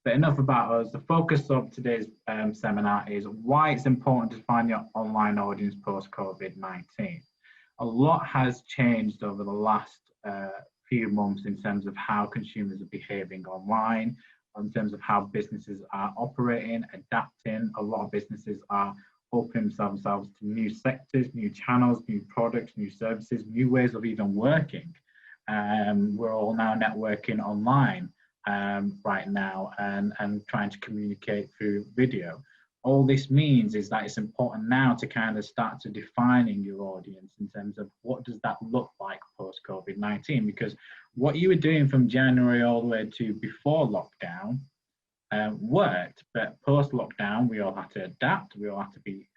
But enough about us. The focus of today's seminar is why it's important to find your online audience post-COVID-19. A lot has changed over the last few months in terms of how consumers are behaving online, in terms of how businesses are operating, adapting. A lot of businesses are opening themselves to new sectors, new channels, new products, new services, new ways of even working. We're all now networking online right now and trying to communicate through video. All this means is that it's important now to kind of start to defining your audience in terms of what does that look like post-COVID-19, because what you were doing from January all the way to before lockdown worked, but post-lockdown we all had to adapt, we all had to be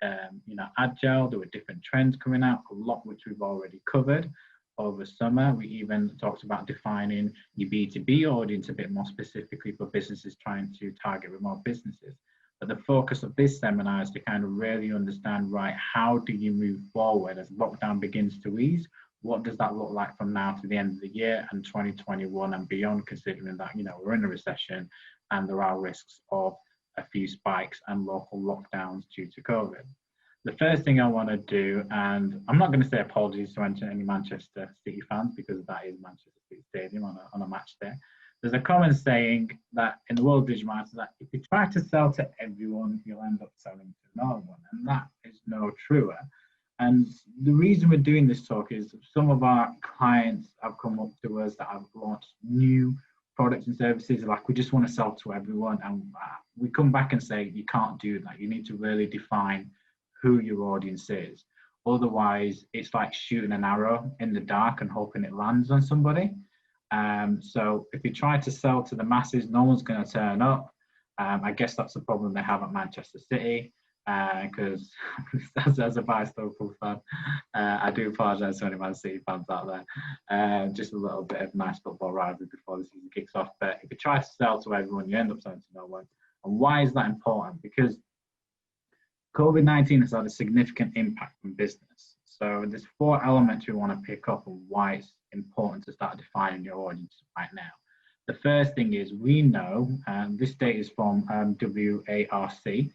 agile. There were different trends coming out, a lot which we've already covered over summer. We even talked about defining your B2B audience a bit more specifically for businesses trying to target remote businesses. But the focus of this seminar is to kind of really understand, right, how do you move forward as lockdown begins to ease? What does that look like from now to the end of the year and 2021 and beyond, considering that, we're in a recession and there are risks of a few spikes and local lockdowns due to COVID. The first thing I want to do, and I'm not going to say apologies to any Manchester City fans because that is Manchester City Stadium on a match day. There's a common saying that in the world of digital marketing that if you try to sell to everyone, you'll end up selling to no one, and that is no truer. And the reason we're doing this talk is some of our clients have come up to us that have launched new products and services, like we just want to sell to everyone, and we come back and say you can't do that. You need to really define who your audience is. Otherwise, it's like shooting an arrow in the dark and hoping it lands on somebody. So if you try to sell to the masses, no one's going to turn up. I guess that's the problem they have at Manchester City, because as a biased local fan, I do apologise to any Man City fans out there. Just a little bit of nice football rivalry before the season kicks off. But if you try to sell to everyone, you end up selling to no one. And why is that important? Because COVID-19 has had a significant impact on business. So there's 4 elements we want to pick up on why it's important to start defining your audience right now. The first thing is we know, and this data is from WARC,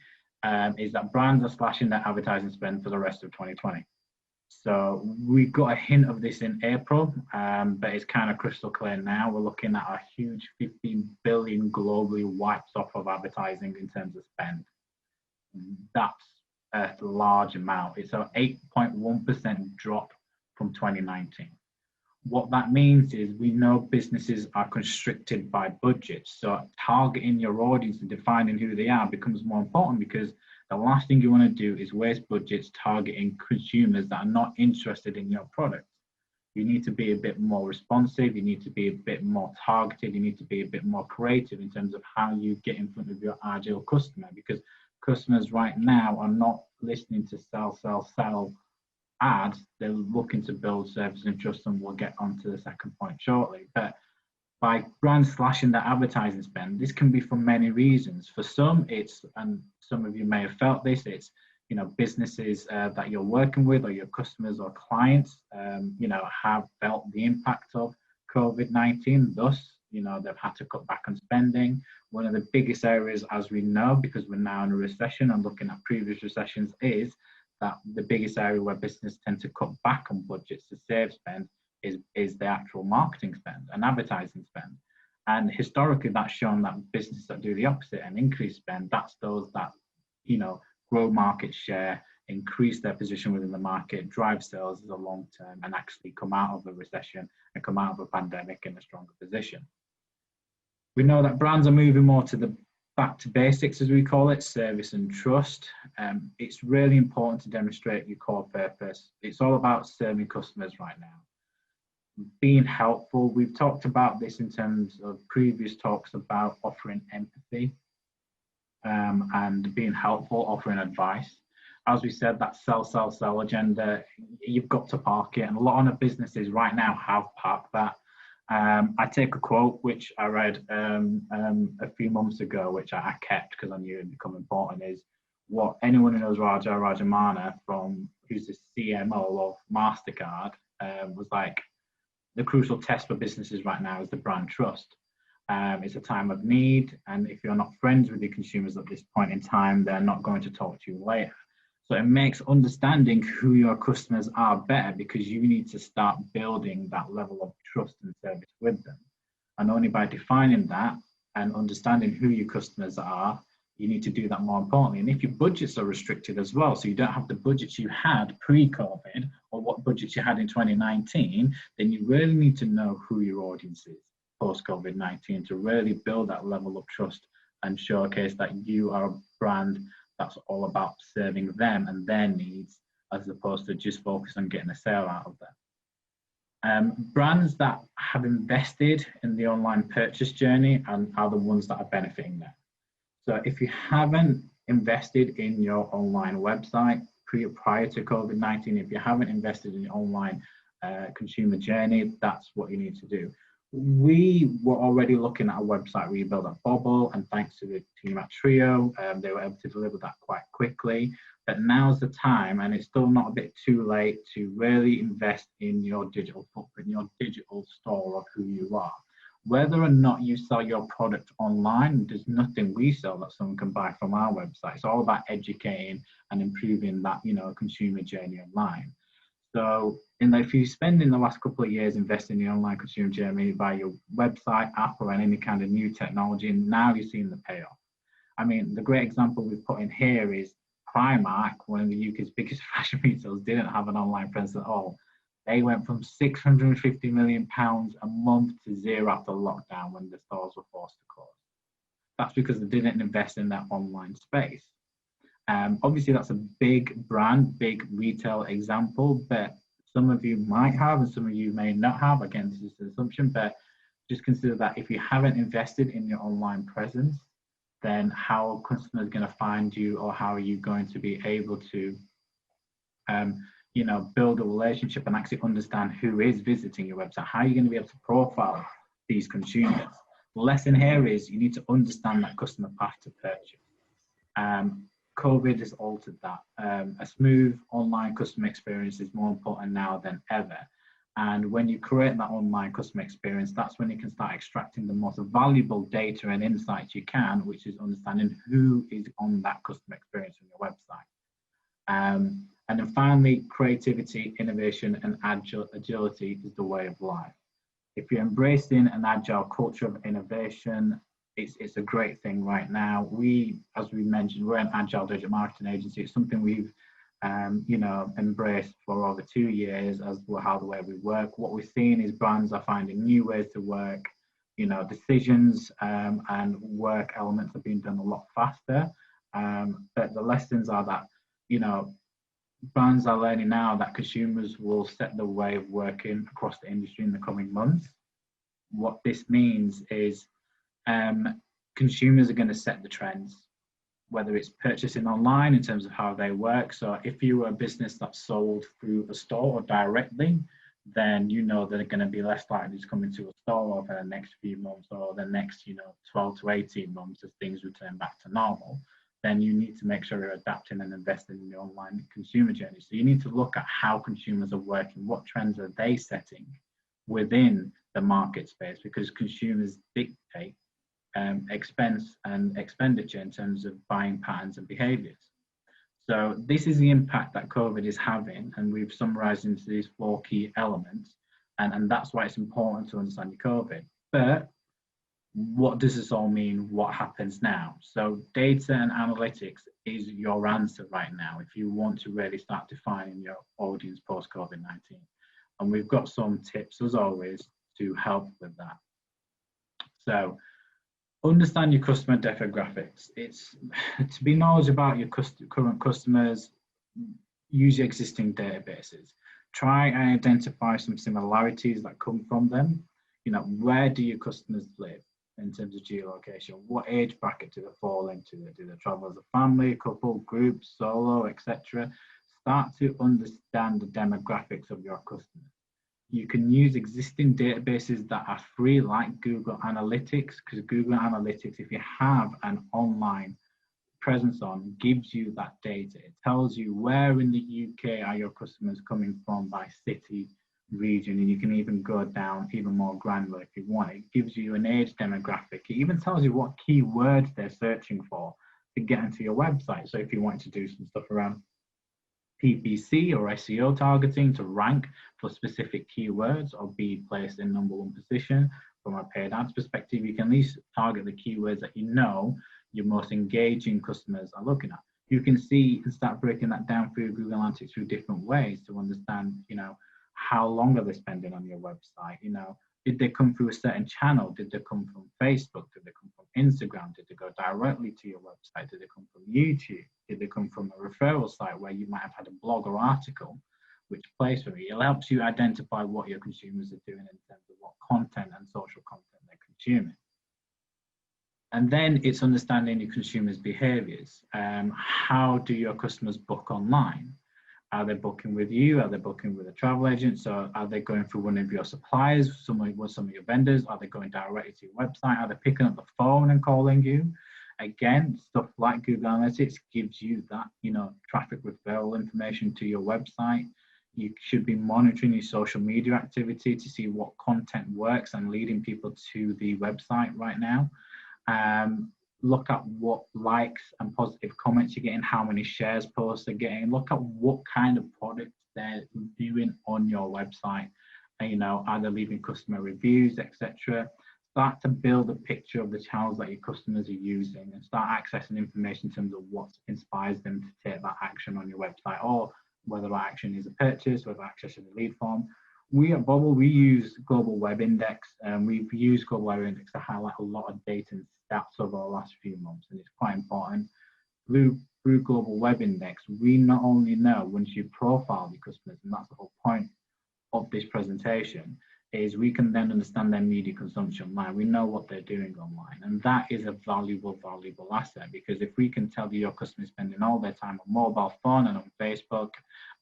is that brands are slashing their advertising spend for the rest of 2020. So we got a hint of this in April, but it's kind of crystal clear now. We're looking at a huge 15 billion globally wipes off of advertising in terms of spend. That's a large amount. It's an 8.1% drop from 2019. What that means is we know businesses are constricted by budgets. So targeting your audience and defining who they are becomes more important, because the last thing you want to do is waste budgets targeting consumers that are not interested in your product. You need to be a bit more responsive. You need to be a bit more targeted. You need to be a bit more creative in terms of how you get in front of your ideal customer, because customers right now are not listening to sell ads. They're looking to build service and trust, and we'll get onto the second point shortly. But by brands slashing their advertising spend, this can be for many reasons. For some, it's, and some of you may have felt this, it's businesses that you're working with, or your customers or clients have felt the impact of COVID-19. Thus, they've had to cut back on spending. One of the biggest areas, as we know, because we're now in a recession and looking at previous recessions, is that the biggest area where businesses tend to cut back on budgets to save spend is the actual marketing spend and advertising spend. And historically, that's shown that businesses that do the opposite and increase spend, that's those that, grow market share, increase their position within the market, drive sales as a long term, and actually come out of a recession and come out of a pandemic in a stronger position. We know that brands are moving more to the back to basics, as we call it, service and trust. It's really important to demonstrate your core purpose. It's all about serving customers right now. Being helpful. We've talked about this in terms of previous talks about offering empathy and being helpful, offering advice. As we said, that sell agenda, you've got to park it. And a lot of businesses right now have parked that. I take a quote which I read a few months ago, which I kept because I knew it would become important, is what anyone who knows Rajamana, who's the CMO of MasterCard, was like, the crucial test for businesses right now is the brand trust. It's a time of need, and if you're not friends with your consumers at this point in time, they're not going to talk to you later. So it makes understanding who your customers are better, because you need to start building that level of trust and service with them. And only by defining that and understanding who your customers are, you need to do that more importantly. And if your budgets are restricted as well, so you don't have the budgets you had pre-COVID or what budgets you had in 2019, then you really need to know who your audience is post-COVID-19 to really build that level of trust and showcase that you are a brand that's all about serving them and their needs, as opposed to just focus on getting a sale out of them. Brands that have invested in the online purchase journey and are the ones that are benefiting there. So if you haven't invested in your online website prior to COVID-19, if you haven't invested in your online consumer journey, that's what you need to do. We were already looking at a website rebuild at Bobble, and thanks to the team at Trio, they were able to deliver that quite quickly. But now's the time, and it's still not a bit too late, to really invest in your digital footprint, your digital store of who you are. Whether or not you sell your product online, there's nothing we sell that someone can buy from our website. It's all about educating and improving that, consumer journey online. So, if you spend in the last couple of years investing in the online consumer journey via your website, app, or any kind of new technology, and now you're seeing the payoff. I mean, the great example we've put in here is Primark, one of the UK's biggest fashion retailers, didn't have an online presence at all. They went from £650 million a month to zero after lockdown when the stores were forced to close. That's because they didn't invest in that online space. Obviously, that's a big brand, big retail example, but some of you might have and some of you may not have. Again, this is an assumption, but just consider that if you haven't invested in your online presence, then how are customers going to find you, or how are you going to be able to build a relationship and actually understand who is visiting your website? How are you going to be able to profile these consumers? The lesson here is you need to understand that customer path to purchase. COVID has altered that. A smooth online customer experience is more important now than ever. And when you create that online customer experience, that's when you can start extracting the most valuable data and insights you can, which is understanding who is on that customer experience on your website. And then finally, creativity, innovation, and agility is the way of life. If you're embracing an agile culture of innovation, it's a great thing right now. As we mentioned, we're an agile digital marketing agency. It's something we've embraced for over 2 years as how the way we work. What we're seeing is brands are finding new ways to work. Decisions and work elements are being done a lot faster. But the lessons are that, brands are learning now that consumers will set the way of working across the industry in the coming months. What this means is consumers are going to set the trends, whether it's purchasing online in terms of how they work. So if you were a business that sold through a store or directly, then they're going to be less likely to come into a store over the next few months or the next 12 to 18 months as things return back to normal. Then you need to make sure you're adapting and investing in the online consumer journey. So you need to look at how consumers are working, what trends are they setting within the market space, because consumers dictate expense and expenditure in terms of buying patterns and behaviours. So this is the impact that COVID is having, and we've summarised into these 4 key elements, and that's why it's important to understand your COVID. But what does this all mean? What happens now? So data and analytics is your answer right now if you want to really start defining your audience post-COVID-19. And we've got some tips, as always, to help with that. So understand your customer demographics. It's to be knowledgeable about your current customers. Use your existing databases. Try and identify some similarities that come from them. Where do your customers live in terms of geolocation? What age bracket do they fall into? Do they travel as a family, couple, group, solo, etc.? Start to understand the demographics of your customers. You can use existing databases that are free, like Google Analytics, because Google Analytics, if you have an online presence on, gives you that data. It tells you where in the UK are your customers coming from by city, region, and you can even go down even more granular if you want. It gives you an age demographic. It even tells you what keywords they're searching for to get into your website. So if you want to do some stuff around PPC or SEO targeting to rank for specific keywords or be placed in #1 position from a paid ads perspective, you can at least target the keywords that you know your most engaging customers are looking at. You can see and start breaking that down through Google Analytics through different ways to understand, how long are they spending on your website? Did they come through a certain channel? Did they come from Facebook? Did they come from Instagram? Did they go directly to your website? Did they come from YouTube? Did they come from a referral site where you might have had a blog or article which plays for you? It helps you identify what your consumers are doing in terms of what content and social content they're consuming. And then it's understanding your consumers' behaviors. How do your customers book online? Are they booking with you? Are they booking with a travel agent? So are they going through one of your suppliers, some of your vendors? Are they going directly to your website? Are they picking up the phone and calling you? Again, stuff like Google Analytics gives you that, traffic referral information to your website. You should be monitoring your social media activity to see what content works and leading people to the website right now. Look at what likes and positive comments you're getting, how many shares posts they're getting. Look at what kind of products they're viewing on your website. And, are they leaving customer reviews, etc. Start to build a picture of the channels that your customers are using and start accessing information in terms of what inspires them to take that action on your website, or whether that action is a purchase, whether access is a lead form. We at Bobble, we use Global Web Index, and we've used Global Web Index to highlight a lot of data and stats over the last few months, and it's quite important. Through Global Web Index, we not only know once you profile your customers, and that's the whole point of this presentation, is we can then understand their media consumption online. We know what they're doing online, and that is a valuable asset, because if we can tell your customers spending all their time on mobile phone and on Facebook,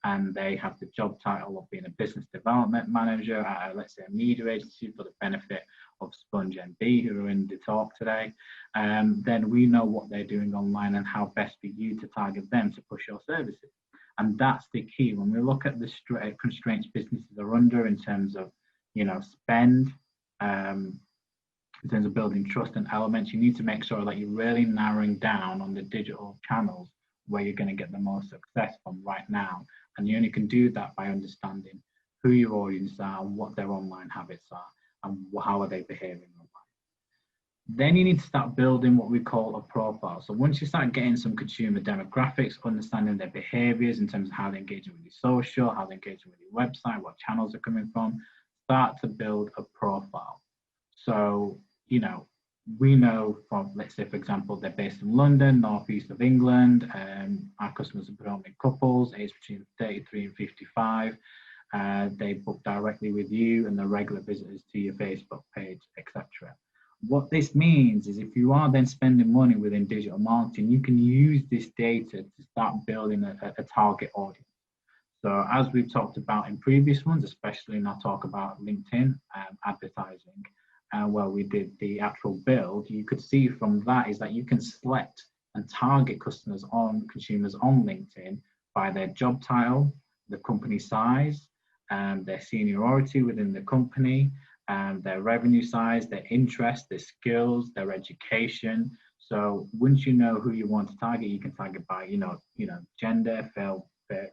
and they have the job title of being a business development manager at, let's say, a media agency for the benefit of Sponge MB, who are in the talk today, then we know what they're doing online and how best for you to target them to push your services. And that's the key. When we look at the constraints businesses are under in terms of spend, in terms of building trust and elements, you need to make sure that you're really narrowing down on the digital channels where you're going to get the most success from right now. And you only can do that by understanding who your audience are and what their online habits are and how are they behaving online. Then you need to start building what we call a profile. So once you start getting some consumer demographics, understanding their behaviors in terms of how they're engaging with your social, how they're engaging with your website, what channels they're coming from, start to build a profile. So, we know from, let's say, for example, they're based in London, northeast of England. Our customers are predominantly couples, aged between 33 and 55. They book directly with you and they're regular visitors to your Facebook page, etc. What this means is if you are then spending money within digital marketing, you can use this data to start building a target audience. So as we've talked about in previous ones, especially in our talk about LinkedIn advertising, where we did the actual build, you could see from that is that you can select and target consumers on LinkedIn by their job title, the company size, their seniority within the company, their revenue size, their interests, their skills, their education. So once you know who you want to target, you can target by gender,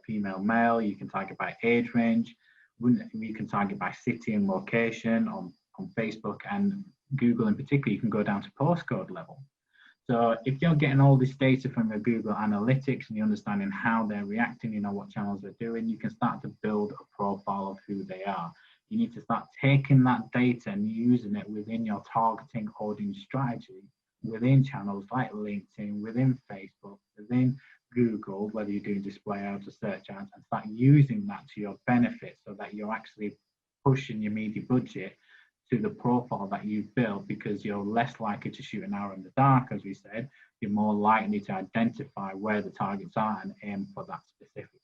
female, male. You can target by age range. You can target by city and location on Facebook, and Google in particular. You can go down to postcode level. So if you're getting all this data from your Google Analytics and you're understanding how they're reacting, what channels they're doing, you can start to build a profile of who they are. You need to start taking that data and using it within your targeting audience strategy, within channels like LinkedIn, within Facebook, within Google, whether you're doing display ads or search ads, and start using that to your benefit so that you're actually pushing your media budget to the profile that you've built, because you're less likely to shoot an arrow in the dark, as we said. You're more likely to identify where the targets are and aim for that specifically.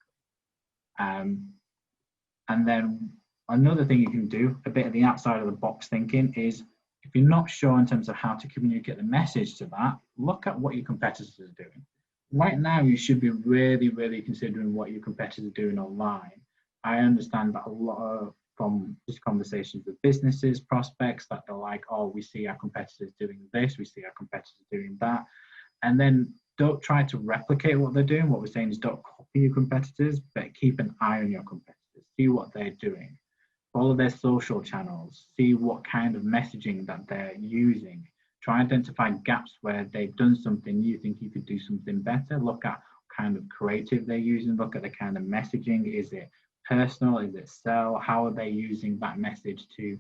And then another thing you can do, a bit of the outside of the box thinking, is if you're not sure in terms of how to communicate the message to that, look at what your competitors are doing. Right now, you should be really, really considering what your competitors are doing online. I understand that a lot of from just conversations with businesses, prospects, that they're like, oh, we see our competitors doing this, we see our competitors doing that. And then don't try to replicate what they're doing. What we're saying is don't copy your competitors, but keep an eye on your competitors, see what they're doing, follow their social channels, see what kind of messaging that they're using. Try and identify gaps where they've done something you think you could do something better. Look at kind of creative they're using, look at the kind of messaging. Is it personal? Is it sell? How are they using that message to,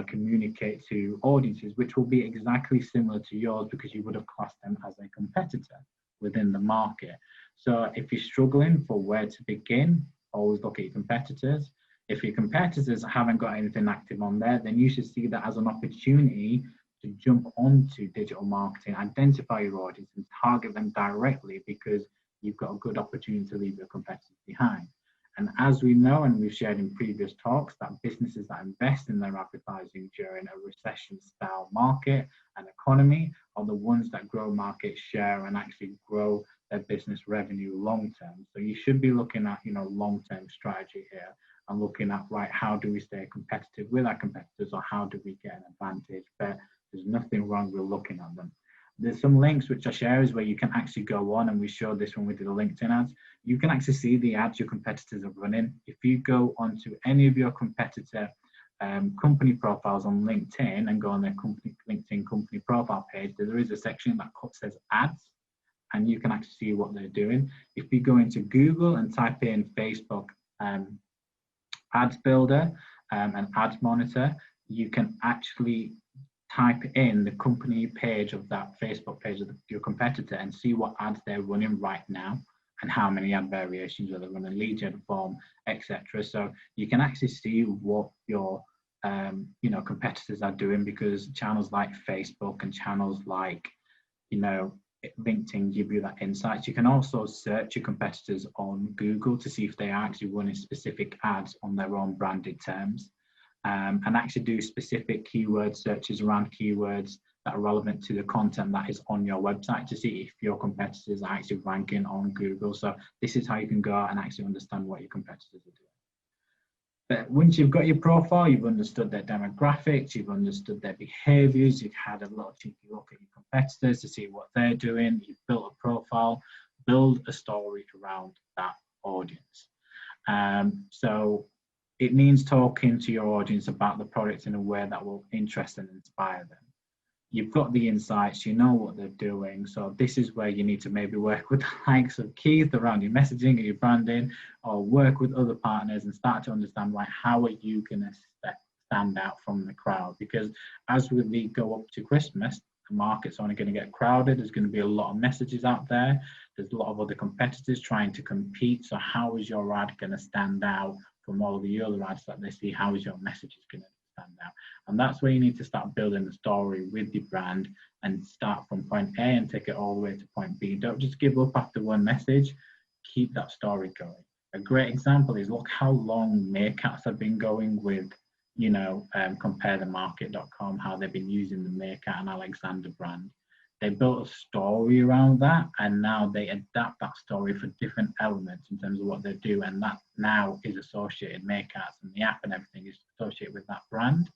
communicate to audiences, which will be exactly similar to yours because you would have classed them as a competitor within the market. So if you're struggling for where to begin, always look at your competitors. If your competitors haven't got anything active on there, then you should see that as an opportunity to jump onto digital marketing, identify your audience and target them directly, because you've got a good opportunity to leave your competitors behind. And as we know, and we've shared in previous talks, that businesses that invest in their advertising during a recession-style market and economy are the ones that grow market share and actually grow their business revenue long-term. So you should be looking at, long-term strategy here and looking at, right, how do we stay competitive with our competitors, or how do we get an advantage? But there's nothing wrong with looking at them. There's some links which I share is where you can actually go on, and we showed this when we did the LinkedIn ads. You can actually see the ads your competitors are running. If you go onto any of your competitor company profiles on LinkedIn and go on their LinkedIn company profile page, there is a section that says ads, and you can actually see what they're doing. If you go into Google and type in Facebook ads builder and ads monitor, you can actually type in the company page of that Facebook page of your competitor and see what ads they're running right now and how many ad variations are they running, lead gen form, etc. So you can actually see what your competitors are doing, because channels like Facebook and channels like LinkedIn give you that insight. You can also search your competitors on Google to see if they are actually running specific ads on their own branded terms. And actually do specific keyword searches around keywords that are relevant to the content that is on your website to see if your competitors are actually ranking on Google. So this is how you can go out and actually understand what your competitors are doing. But once you've got your profile, you've understood their demographics, you've understood their behaviors, you've had a little cheeky look at your competitors to see what they're doing, you've built a profile, build a story around that audience. So it means talking to your audience about the product in a way that will interest and inspire them. You've got the insights, you know what they're doing. So this is where you need to maybe work with the likes of Keith around your messaging and your branding, or work with other partners and start to understand, like, how are you going to stand out from the crowd? Because as we go up to Christmas, the market's only going to get crowded. There's going to be a lot of messages out there. There's a lot of other competitors trying to compete. So how is your ad going to stand out from all the other ads that they see? How is your message going to stand out? And that's where you need to start building the story with your brand and start from point A and take it all the way to point B. Don't just give up after one message. Keep that story going. A great example is, look how long Meerkats have been going with, comparethemarket.com, how they've been using the Meerkat and Alexander brand. They built a story around that, and now they adapt that story for different elements in terms of what they do, and that now is associated. Meerkats and the app and everything is associated with that brand.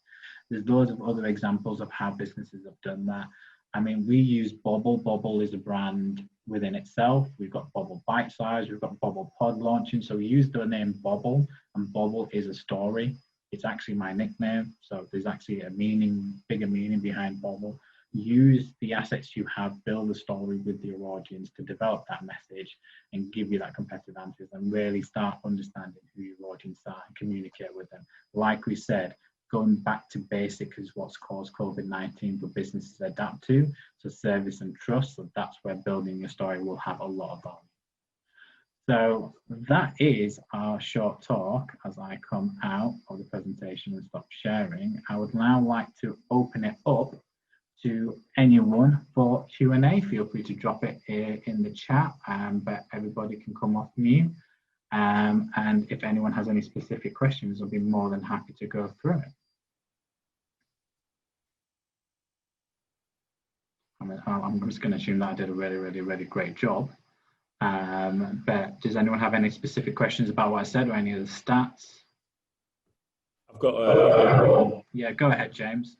There's loads of other examples of how businesses have done that. I mean, we use Bobble. Bobble is a brand within itself. We've got Bobble Bitesize, we've got Bobble Pod launching. So we use the name Bobble, and Bobble is a story. It's actually my nickname. So there's actually a bigger meaning behind Bobble. Use the assets you have, build a story with your audience to develop that message and give you that competitive advantage, and really start understanding who your audience are and communicate with them. Like we said, going back to basic is what's caused COVID-19 for businesses to adapt to. So service and trust. So that's where building your story will have a lot of value. So that is our short talk. As I come out of the presentation and stop sharing, I would now like to open it up to anyone for Q&A. Feel free to drop it in the chat, but everybody can come off mute. And if anyone has any specific questions, I'll be more than happy to go through it. I'm just going to assume that I did a really great job. But does anyone have any specific questions about what I said or any of the stats? I've got a... Yeah, go ahead, James.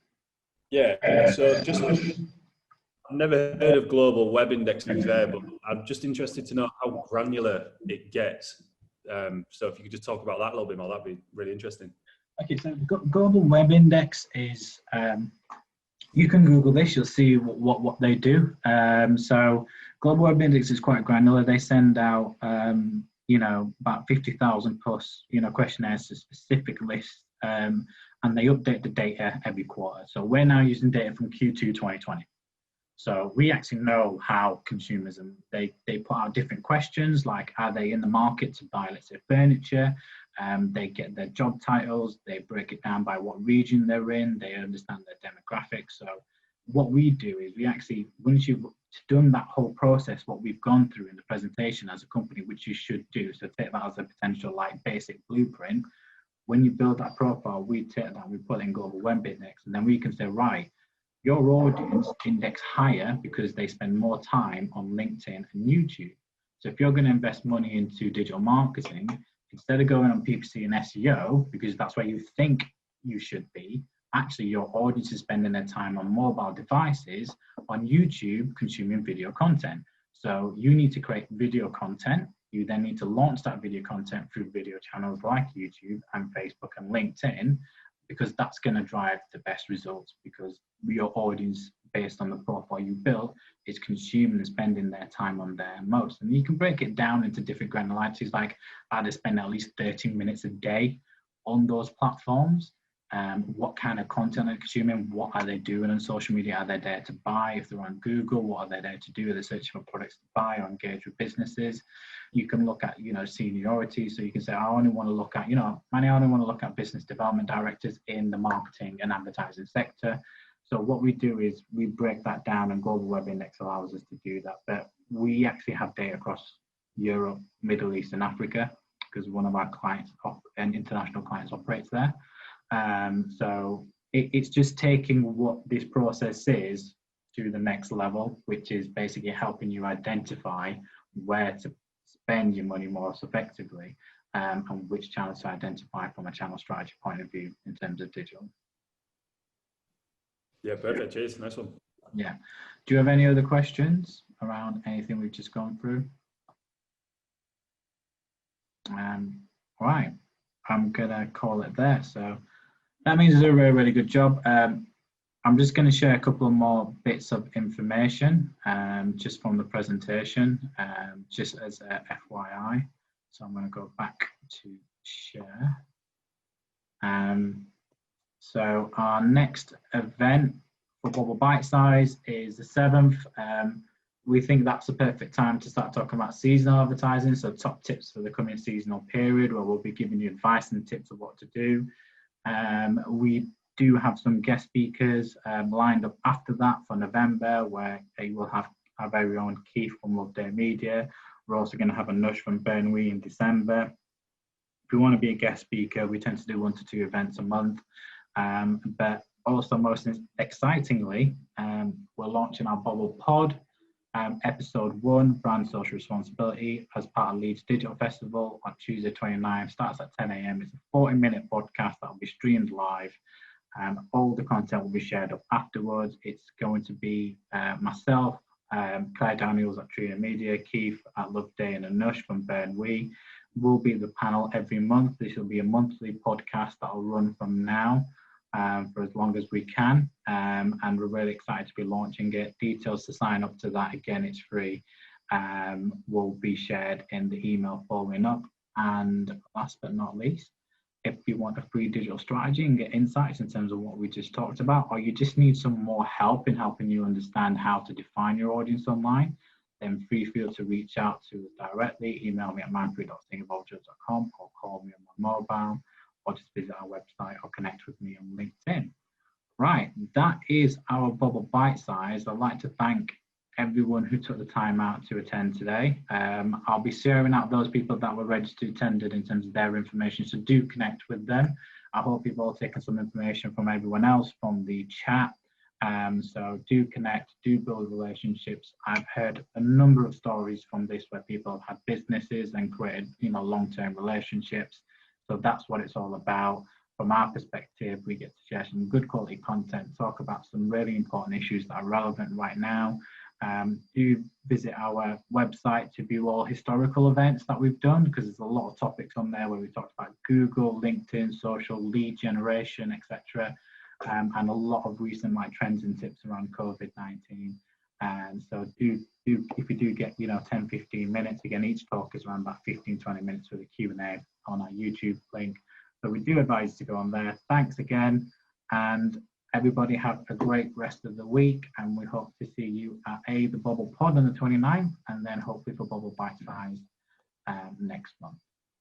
Yeah, so just... I've never heard of global web indexing there, but I'm just interested to know how granular it gets. So if you could just talk about that a little bit more, that'd be really interesting. Okay, so global web index is, you can Google this, you'll see what they do. So global web index is quite granular. They send out, about 50,000 plus, questionnaires to specific lists, and they update the data every quarter. So we're now using data from Q2 2020. So we actually know how consumers, and they put out different questions like, are they in the market to buy, let's say, furniture? They get their job titles, they break it down by what region they're in, they understand their demographics. So what we do is we actually, once you've done that whole process, what we've gone through in the presentation as a company, which you should do, so take that as a potential like basic blueprint. When you build that profile, we take that, we put it in global web index, and then we can say, right, your audience index higher because they spend more time on LinkedIn and YouTube. So if you're going to invest money into digital marketing, instead of going on PPC and SEO, because that's where you think you should be, actually your audience is spending their time on mobile devices, on YouTube, consuming video content. So you need to create video content. You then need to launch that video content through video channels like YouTube and Facebook and LinkedIn, because that's going to drive the best results, because your audience, based on the profile you built, is consuming and spending their time on there most. And you can break it down into different granularities, like are they spending at least 13 minutes a day on those platforms? What kind of content they're consuming? What are they doing on social media? Are they there to buy? If they're on Google, what are they there to do? Are they searching for products to buy or engage with businesses? You can look at, seniority. So you can say, I only want to look at, I only want to look at business development directors in the marketing and advertising sector. So what we do is we break that down, and Global Web Index allows us to do that. But we actually have data across Europe, Middle East, and Africa, because one of our clients and international clients operates there. So it's just taking what this process is to the next level, which is basically helping you identify where to spend your money most effectively, and which channels to identify from a channel strategy point of view in terms of digital. Yeah, perfect. Cheers. Nice one. Yeah. Do you have any other questions around anything we've just gone through? All right. I'm going to call it there. So that means it's a really, really good job. I'm just going to share a couple more bits of information just from the presentation, just as a FYI. So I'm going to go back to share. So our next event for Bobble Bitesize is the 7th. We think that's the perfect time to start talking about seasonal advertising. So top tips for the coming seasonal period, where we'll be giving you advice and tips of what to do. We do have some guest speakers lined up after that for November, where they will have our very own Keith from Loveday Media. We're also going to have a Nush from Burnley in December. If you want to be a guest speaker, we tend to do 1 to 2 events a month. But also, most excitingly, we're launching our Bobble Pod, episode 1, brand social responsibility, as part of Leeds Digital Festival on Tuesday 29th. Starts at 10 a.m. It's a 40-minute podcast that will be streamed live. All the content will be shared up afterwards. It's going to be myself, Claire Daniels at Trio Media, Keith at Loveday, and Anush from Burnley will be the panel every month. This will be a monthly podcast that will run from now for as long as we can, and we're really excited to be launching it. Details to sign up to that, again, it's free, will be shared in the email following up. And last but not least, if you want a free digital strategy and get insights in terms of what we just talked about, or you just need some more help in helping you understand how to define your audience online, then feel to reach out to us directly. Email me at manfred.singavolger.com or call me on my mobile, or just visit our website or connect with me on LinkedIn. Right, that is our Bobble Bitesize. I'd like to thank everyone who took the time out to attend today. I'll be sharing out those people that were registered attended in terms of their information, so do connect with them. I hope you've all taken some information from everyone else from the chat. So do connect, do build relationships. I've heard a number of stories from this where people have had businesses and created, long-term relationships. So that's what it's all about. from our perspective, we get to share some good quality content, talk about some really important issues that are relevant right now. Do visit our website to view all historical events that we've done, because there's a lot of topics on there where we talked about Google, LinkedIn, social, lead generation, etc. And a lot of recent trends and tips around COVID-19. And so if you do get 10-15 minutes, again, each talk is around about 15-20 minutes with a Q&A on our YouTube link. So we do advise you to go on there. Thanks again, and everybody have a great rest of the week, and we hope to see you at the Bobble Pod on the 29th, and then hopefully for Bobble Bitesize next month.